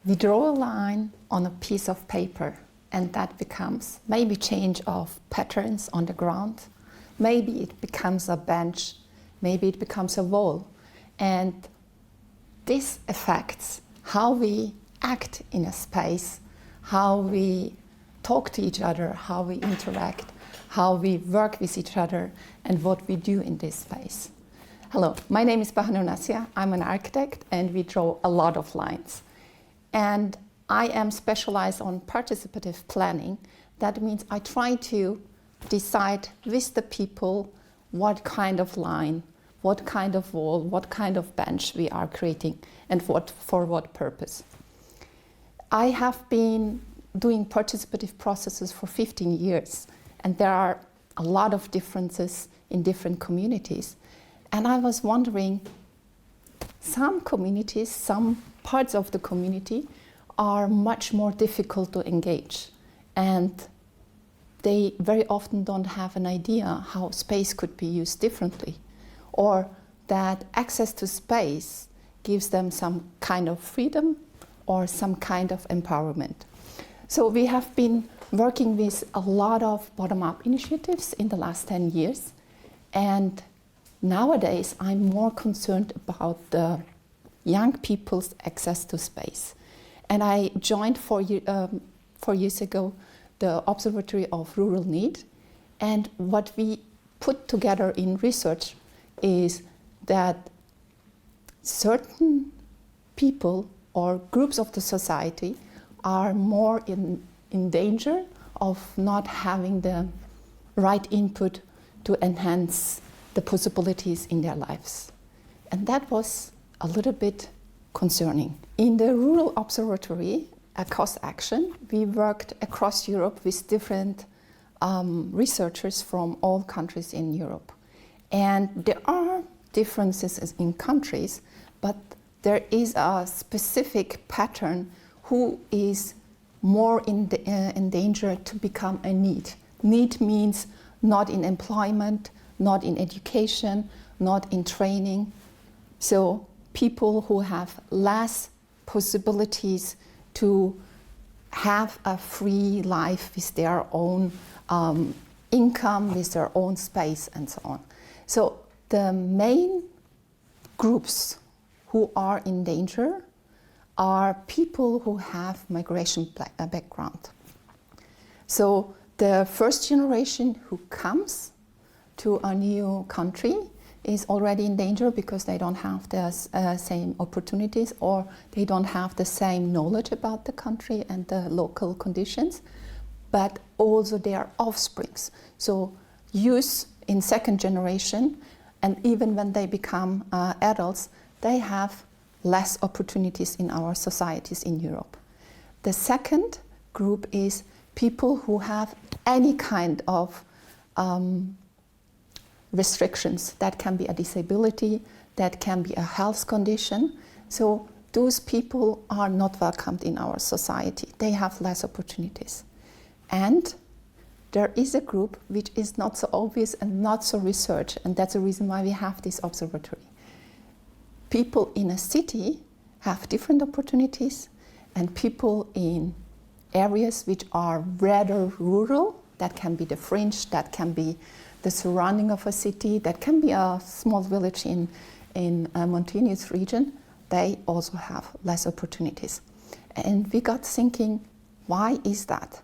We draw a line on a piece of paper, and that becomes maybe change of patterns on the ground, maybe it becomes a bench, maybe it becomes a wall. And this affects how we act in a space, how we talk to each other, how we interact, how we work with each other, and what we do in this space. Hello, my name is Bahanur Nasya. I'm an architect, and we draw a lot of lines. And I am specialized on participative planning. That means I try to decide with the people what kind of line, what kind of wall, what kind of bench we are creating, and for what purpose. I have been doing participative processes for 15 years, and there are a lot of differences in different communities. And I was wondering, some communities, some parts of the community are much more difficult to engage, and they very often don't have an idea how space could be used differently, or that access to space gives them some kind of freedom or some kind of empowerment. So we have been working with a lot of bottom-up initiatives in the last 10 years, and nowadays I'm more concerned about the young people's access to space. And I joined 4 years ago the Observatory of Rural Need, and what we put together in research is that certain people or groups of the society are more in danger of not having the right input to enhance the possibilities in their lives. And that was a little bit concerning. In the Rural Observatory, a cost action, we worked across Europe with different researchers from all countries in Europe. And there are differences in countries, but there is a specific pattern who is more in danger to become a need. Need means not in employment, not in education, not in training. So people who have less possibilities to have a free life with their own income, with their own space, and so on. So the main groups who are in danger are people who have migration background. So the first generation who comes to a new country is already in danger because they don't have the same opportunities, or they don't have the same knowledge about the country and the local conditions, but also their offsprings. So youth in second generation, and even when they become adults, they have less opportunities in our societies in Europe. The second group is people who have any kind of restrictions. That can be a disability, that can be a health condition. So those people are not welcomed in our society. They have less opportunities. And there is a group which is not so obvious and not so researched, and that's the reason why we have this observatory. People in a city have different opportunities, and people in areas which are rather rural, that can be the fringe, that can be the surrounding of a city, that can be a small village in a mountainous region, they also have less opportunities. And we got thinking, why is that?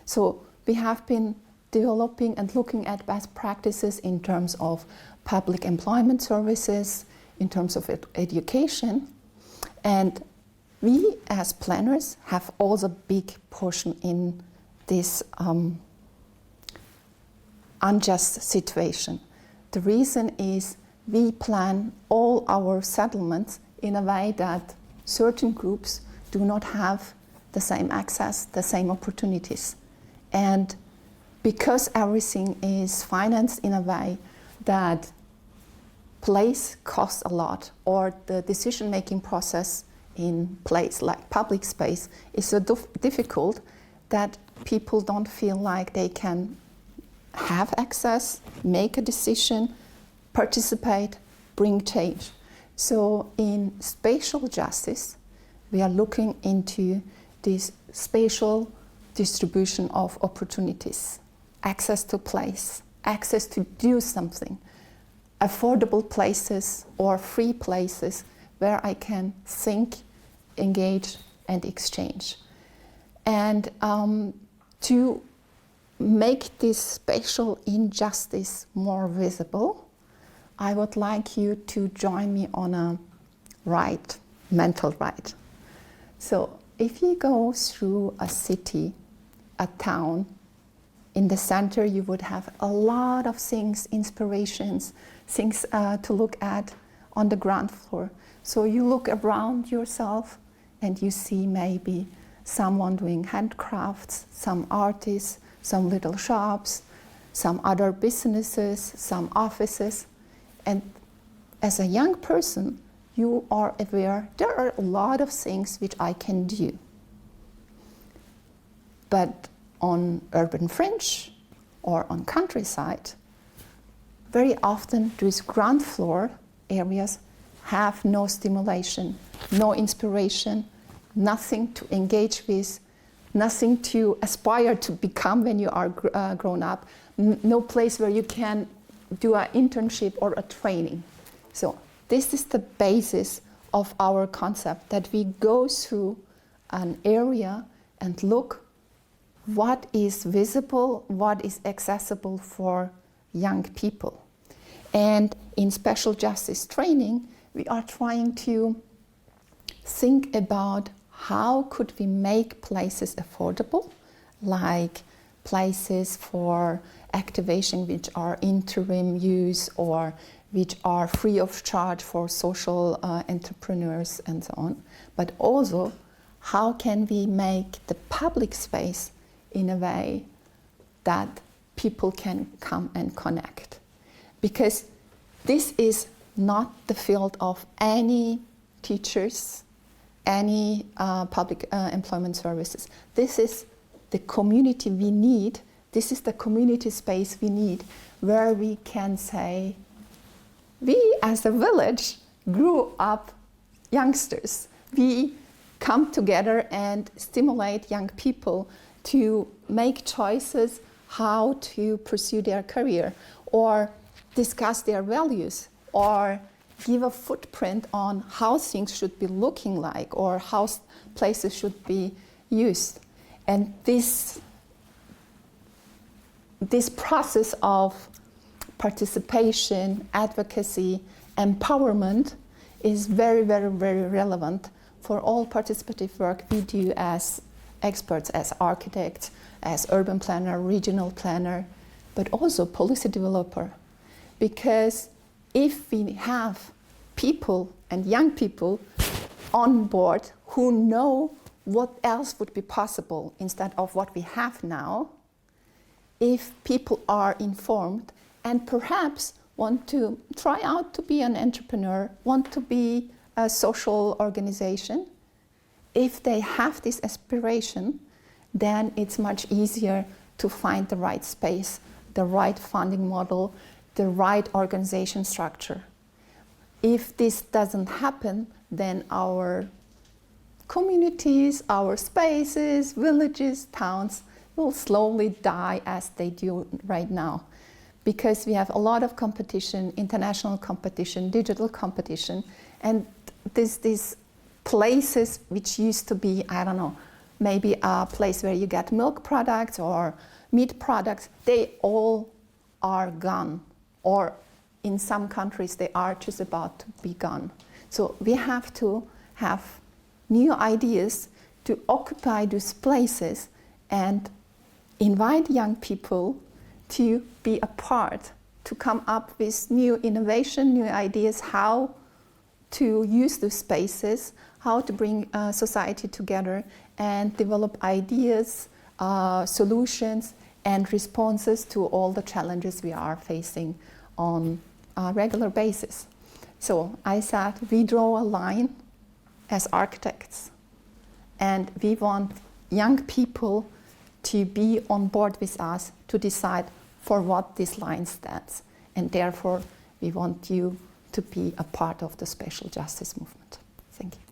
So we have been developing and looking at best practices in terms of public employment services, in terms of education, and we as planners have also a big portion in this unjust situation. The reason is we plan all our settlements in a way that certain groups do not have the same access, the same opportunities. And because everything is financed in a way that place costs a lot, or the decision-making process in place like public space is so difficult that people don't feel like they can have access, make a decision, participate, bring change. So in spatial justice, we are looking into this spatial distribution of opportunities, access to place, access to do something, affordable places or free places where I can think, engage, and exchange. And to make this spatial injustice more visible, I would like you to join me on a ride, mental ride. So if you go through a city, a town, in the center you would have a lot of things, inspirations, things to look at on the ground floor. So you look around yourself and you see maybe someone doing handcrafts, some artists, some little shops, some other businesses, some offices. And as a young person, you are aware there are a lot of things which I can do. But on urban fringe or on countryside, very often these ground floor areas have no stimulation, no inspiration, nothing to engage with, nothing to aspire to become when you are grown up, no place where you can do an internship or a training. So this is the basis of our concept, that we go through an area and look what is visible, what is accessible for young people. And in special justice training, we are trying to think about how could we make places affordable, like places for activation which are interim use or which are free of charge for social entrepreneurs and so on. But also, how can we make the public space in a way that people can come and connect? Because this is not the field of any teachers, any public employment services. This is the community we need. This is the community space we need, where we can say, we as a village grew up youngsters. We come together and stimulate young people to make choices how to pursue their career, or discuss their values, or give a footprint on how things should be looking like, or how places should be used. And this process of participation, advocacy, empowerment is very, very, very relevant for all participative work we do as experts, as architects, as urban planner, regional planner, but also policy developer. Because if we have people and young people on board who know what else would be possible instead of what we have now, if people are informed and perhaps want to try out to be an entrepreneur, want to be a social organization, if they have this aspiration, then it's much easier to find the right space, the right funding model, the right organization structure. If this doesn't happen, then our communities, our spaces, villages, towns will slowly die as they do right now. Because we have a lot of competition, international competition, digital competition, and these places which used to be, I don't know, maybe a place where you get milk products or meat products, they all are gone. Or in some countries, they are just about to be gone. So we have to have new ideas to occupy these places and invite young people to be a part, to come up with new innovation, new ideas, how to use those spaces, how to bring society together and develop ideas, solutions, and responses to all the challenges we are facing on a regular basis. So I said we draw a line as architects, and we want young people to be on board with us to decide for what this line stands. And therefore, we want you to be a part of the spatial justice movement. Thank you.